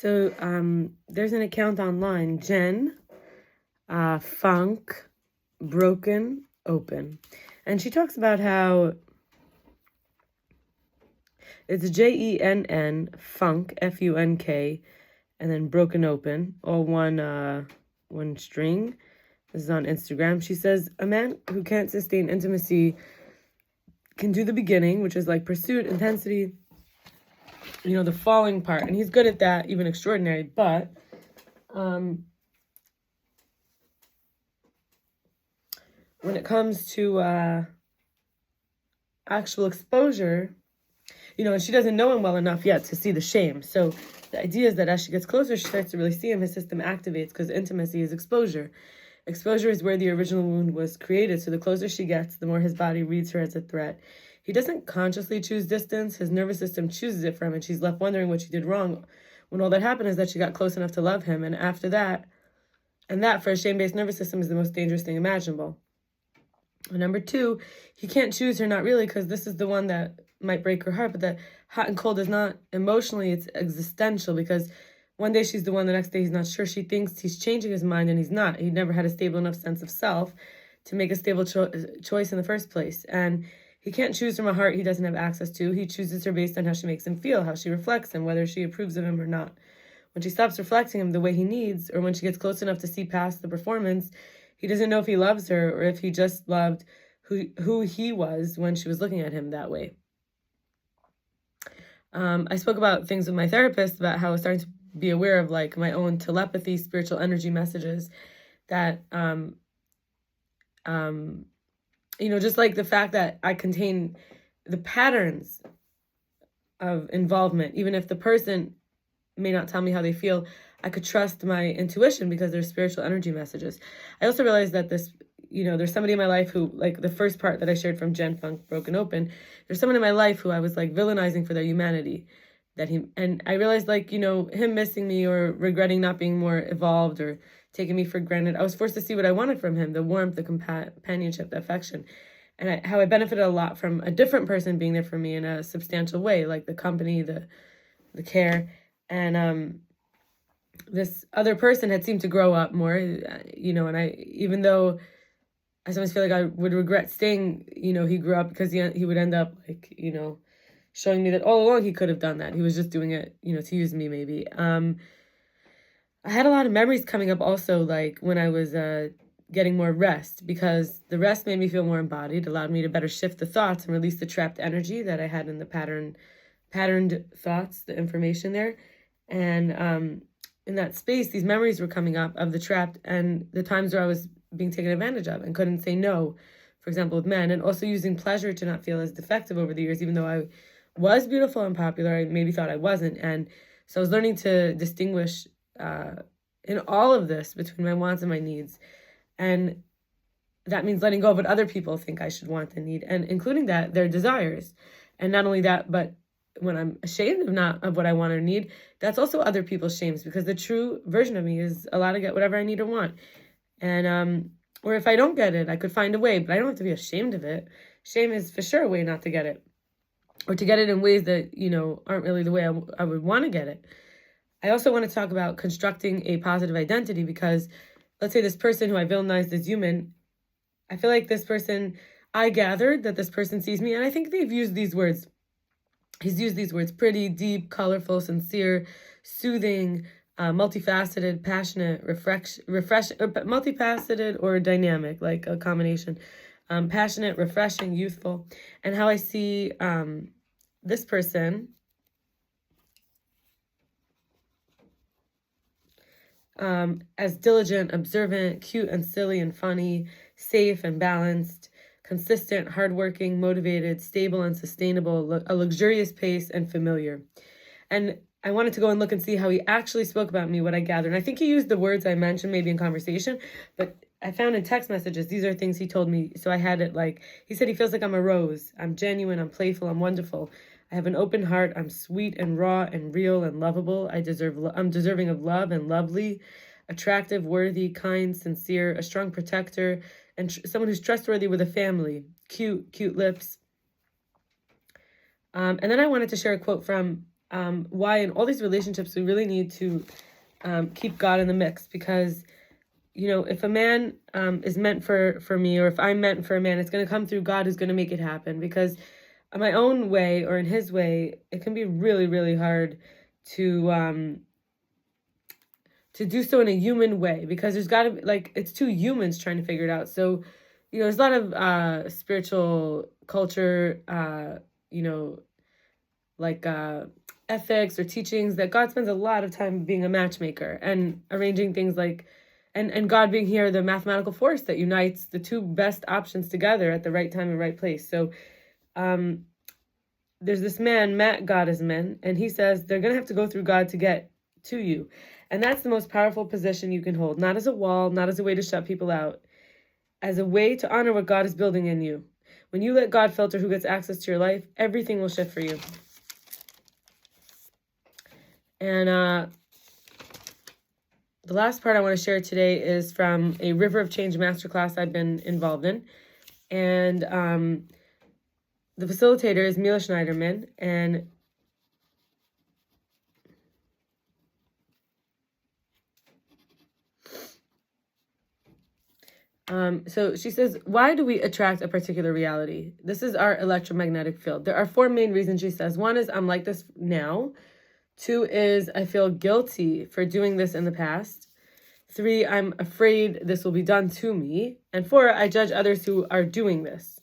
So there's an account online, Jen Funk Broken Open. And she talks about how it's JENN Funk, FUNK, and then Broken Open, all one string. This is on Instagram. She says, a man who can't sustain intimacy can do the beginning, which is like pursuit, intensity, the falling part. And he's good at that, even extraordinary. But when it comes to actual exposure, and she doesn't know him well enough yet to see the shame. So the idea is that as she gets closer, she starts to really see him. His system activates because intimacy is exposure. Exposure is where the original wound was created. So the closer she gets, the more his body reads her as a threat. He doesn't consciously choose distance. His nervous system chooses it for him, and she's left wondering what she did wrong when all that happened is that she got close enough to love him. And after that, that for a shame-based nervous system is the most dangerous thing imaginable. And number two, he can't choose her, not really, because this is the one that might break her heart, but that hot and cold is not emotionally, it's existential, because one day she's the one, the next day he's not sure. She thinks he's changing his mind, and he's not. He never had a stable enough sense of self to make a stable choice in the first place. And he can't choose from a heart he doesn't have access to. He chooses her based on how she makes him feel, how she reflects him, whether she approves of him or not. When she stops reflecting him the way he needs, or when she gets close enough to see past the performance, he doesn't know if he loves her or if he just loved who he was when she was looking at him that way. I spoke about things with my therapist about how I was starting to be aware of like my own telepathy, spiritual energy messages that, just like the fact that I contain the patterns of involvement, even if the person may not tell me how they feel, I could trust my intuition because they're spiritual energy messages. I also realized that there's somebody in my life who, like the first part that I shared from Jen Funk Broken Open, there's someone in my life who I was like villainizing for their humanity. And I realized him missing me or regretting not being more evolved or taking me for granted. I was forced to see what I wanted from him, the warmth, the companionship, the affection. And how I benefited a lot from a different person being there for me in a substantial way, like the company, the care. And this other person had seemed to grow up more, and I, even though I sometimes feel like I would regret staying, he grew up because he would end up showing me that all along he could have done that. He was just doing it, to use me maybe. I had a lot of memories coming up also, like when I was getting more rest, because the rest made me feel more embodied, allowed me to better shift the thoughts and release the trapped energy that I had in the patterned thoughts, the information there. And in that space, these memories were coming up of the trapped and the times where I was being taken advantage of and couldn't say no, for example, with men, and also using pleasure to not feel as defective over the years, even though I was beautiful and popular, I maybe thought I wasn't. And so I was learning to distinguish in all of this between my wants and my needs. And that means letting go of what other people think I should want and need, and including that, their desires. And not only that, but when I'm ashamed of what I want or need, that's also other people's shames, because the true version of me is allowed to get whatever I need or want. And or if I don't get it, I could find a way, but I don't have to be ashamed of it. Shame is for sure a way not to get it, or to get it in ways that, aren't really the way I would want to get it. I also want to talk about constructing a positive identity, because let's say this person who I villainized as human, I feel like this person, I gathered that this person sees me, and I think they've used these words. He's used these words: pretty, deep, colorful, sincere, soothing, multifaceted, passionate, multifaceted or dynamic, like a combination. Passionate, refreshing, youthful. And how I see this person as diligent, observant, cute and silly and funny, safe and balanced, consistent, hardworking, motivated, stable and sustainable, a luxurious pace, and familiar. And I wanted to go and look and see how he actually spoke about me, what I gathered. And I think he used the words I mentioned maybe in conversation, but I found in text messages, these are things he told me. So I had it like, he said he feels like I'm a rose. I'm genuine, I'm playful, I'm wonderful. I have an open heart, I'm sweet and raw and real and lovable. I'm deserving of love and lovely, attractive, worthy, kind, sincere, a strong protector, and someone who's trustworthy with a family, cute lips. And then I wanted to share a quote from why in all these relationships we really need to keep God in the mix, because if a man is meant for me, or if I'm meant for a man, it's going to come through God who's going to make it happen. Because in my own way or in his way, it can be really, really hard to do so in a human way, because there's got to be, it's two humans trying to figure it out. So, there's a lot of spiritual culture, ethics or teachings that God spends a lot of time being a matchmaker and arranging things and God being here, the mathematical force that unites the two best options together at the right time and right place. So there's this man, Matt Gottesman, and he says they're going to have to go through God to get to you. And that's the most powerful position you can hold, not as a wall, not as a way to shut people out, as a way to honor what God is building in you. When you let God filter who gets access to your life, everything will shift for you. And the last part I want to share today is from a River of Change masterclass I've been involved in. And the facilitator is Mila Schneiderman. And so she says, why do we attract a particular reality? This is our electromagnetic field. There are 4 main reasons, she says. 1 is I'm like this now. 2 is I feel guilty for doing this in the past. 3, I'm afraid this will be done to me. And 4, I judge others who are doing this.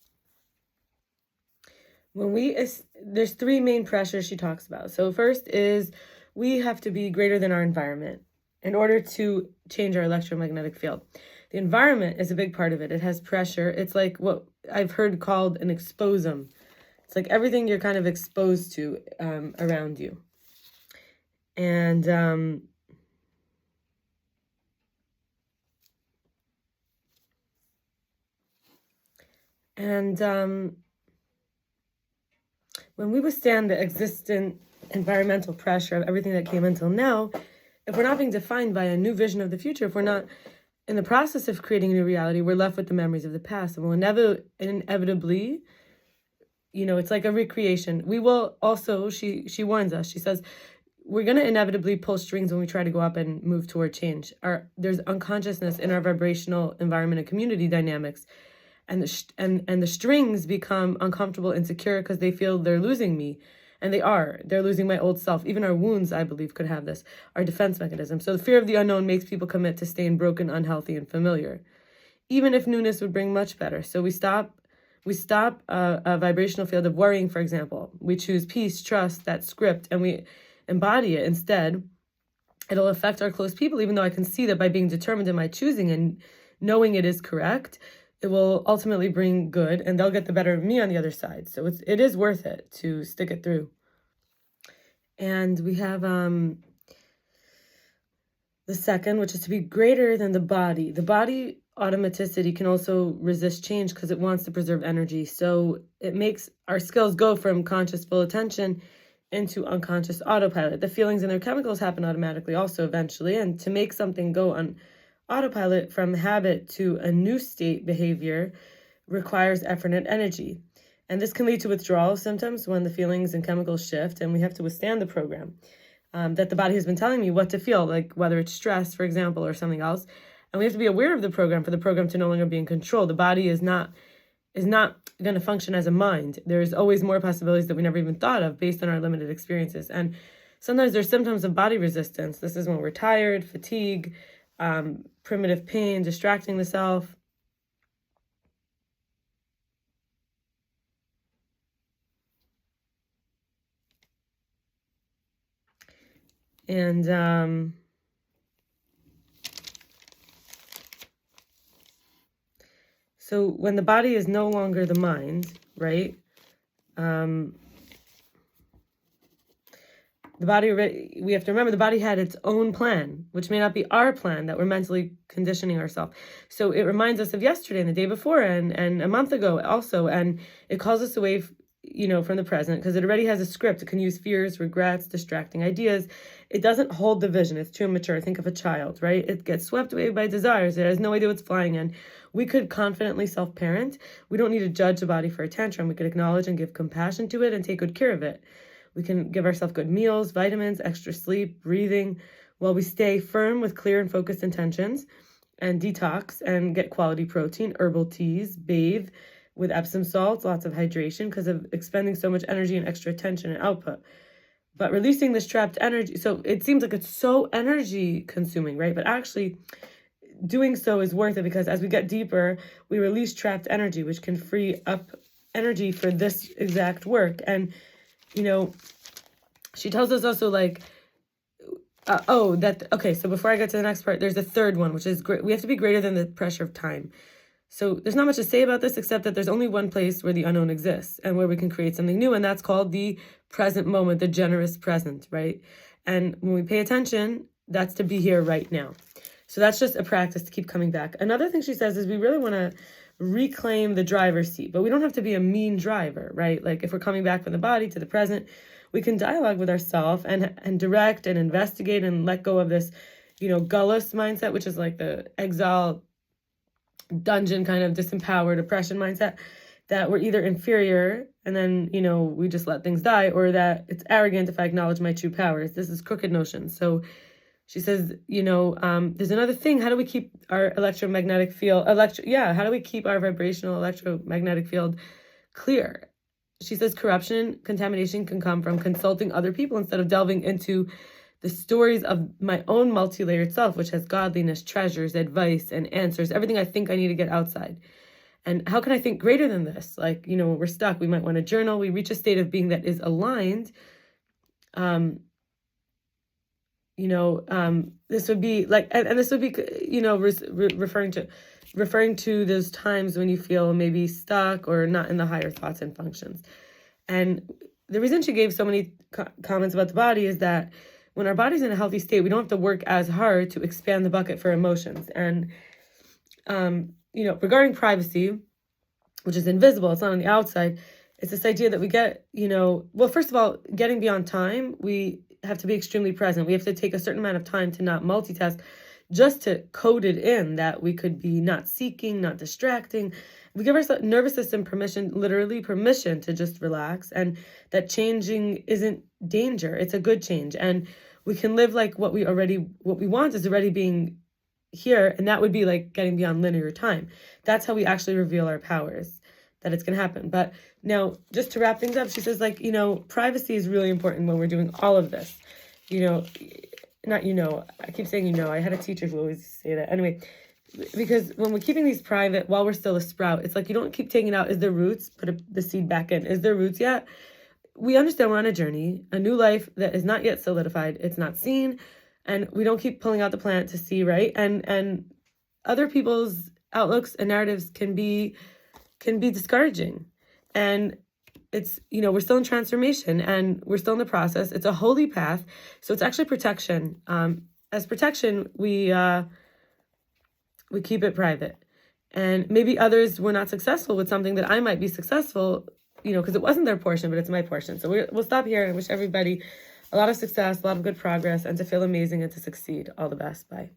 There's 3 main pressures she talks about. So first is we have to be greater than our environment in order to change our electromagnetic field. The environment is a big part of it. It has pressure. It's like what I've heard called an exposum. It's like everything you're kind of exposed to around you. And when we withstand the existent environmental pressure of everything that came until now, if we're not being defined by a new vision of the future, if we're not in the process of creating a new reality, we're left with the memories of the past. And we'll inevitably, it's like a recreation. We will also, she warns us, she says, we're going to inevitably pull strings when we try to go up and move toward change. There's unconsciousness in our vibrational environment and community dynamics. And the strings become uncomfortable, insecure, because they feel they're losing me. And they're losing my old self. Even our wounds, I believe, could have this, our defense mechanism. So the fear of the unknown makes people commit to staying broken, unhealthy, and familiar, even if newness would bring much better. So we stop a vibrational field of worrying, for example. We choose peace, trust, that script, and we embody it. Instead, it'll affect our close people, even though I can see that by being determined in my choosing and knowing it is correct, it will ultimately bring good, and they'll get the better of me on the other side. So it is worth it to stick it through. And we have the second, which is to be greater than the body. The body automaticity can also resist change because it wants to preserve energy. So it makes our skills go from conscious full attention into unconscious autopilot. The feelings and their chemicals happen automatically also eventually. And to make something go on autopilot from habit to a new state behavior requires effort and energy. And this can lead to withdrawal symptoms when the feelings and chemicals shift, and we have to withstand the program that the body has been telling me what to feel, like whether it's stress, for example, or something else. And we have to be aware of the program for the program to no longer be in control. The body is not going to function as a mind. There's always more possibilities that we never even thought of based on our limited experiences. And sometimes there's symptoms of body resistance. This is when we're tired, fatigue, primitive pain, distracting the self. And so when the body is no longer the mind, right? The body, we have to remember the body had its own plan, which may not be our plan that we're mentally conditioning ourselves. So it reminds us of yesterday and the day before and a month ago also. And it calls us away, from the present because it already has a script. It can use fears, regrets, distracting ideas. It doesn't hold the vision. It's too immature. Think of a child, right? It gets swept away by desires. It has no idea what's flying in. We could confidently self-parent. We don't need to judge the body for a tantrum. We could acknowledge and give compassion to it and take good care of it. We can give ourselves good meals, vitamins, extra sleep, breathing, while we stay firm with clear and focused intentions, and detox and get quality protein, herbal teas, bathe with Epsom salts, lots of hydration because of expending so much energy and extra attention and output. But releasing this trapped energy, so it seems like it's so energy consuming, right? But actually doing so is worth it, because as we get deeper, we release trapped energy, which can free up energy for this exact work. And, she tells us also like, so before I get to the next part, there's a third one, which is we have to be greater than the pressure of time. So there's not much to say about this, except that there's only one place where the unknown exists and where we can create something new. And that's called the present moment, the generous present, right? And when we pay attention, that's to be here right now. So that's just a practice to keep coming back. Another thing she says is we really want to reclaim the driver's seat, but we don't have to be a mean driver, right? Like if we're coming back from the body to the present, we can dialogue with ourselves and direct and investigate and let go of this, gullus mindset, which is like the exile, dungeon kind of disempowered oppression mindset, that we're either inferior and then, we just let things die, or that it's arrogant if I acknowledge my true powers. This is crooked notion. So she says, there's another thing. How do we keep our electromagnetic field, how do we keep our vibrational electromagnetic field clear? She says corruption, contamination can come from consulting other people instead of delving into the stories of my own multi-layered self, which has godliness, treasures, advice, and answers, everything I think I need to get outside. And how can I think greater than this? Like, when we're stuck, we might want to journal. We reach a state of being that is aligned. This would be like, and this would be, referring to those times when you feel maybe stuck or not in the higher thoughts and functions. And the reason she gave so many comments about the body is that when our body's in a healthy state, we don't have to work as hard to expand the bucket for emotions. And, regarding privacy, which is invisible, it's not on the outside, it's this idea that we get, first of all, getting beyond time, we have to be extremely present. We have to take a certain amount of time to not multitask, just to code it in that we could be not seeking, not distracting. We give our nervous system literally permission to just relax, and that changing isn't danger. It's a good change. And we can live like what we want is already being here. And that would be like getting beyond linear time. That's how we actually reveal our powers, that it's going to happen. But now, just to wrap things up, she says, privacy is really important when we're doing all of this. I keep saying, I had a teacher who always say that. Anyway, because when we're keeping these private while we're still a sprout, it's like you don't keep taking out, is there roots? Put the seed back in. Is there roots yet? We understand we're on a journey, a new life that is not yet solidified. It's not seen. And we don't keep pulling out the plant to see, right? And other people's outlooks and narratives can be discouraging. And it's, we're still in transformation and we're still in the process. It's a holy path. So it's actually protection. As protection, we keep it private. And maybe others were not successful with something that I might be successful, because it wasn't their portion, but it's my portion. So we'll stop here and wish everybody a lot of success, a lot of good progress, and to feel amazing and to succeed. All the best. Bye.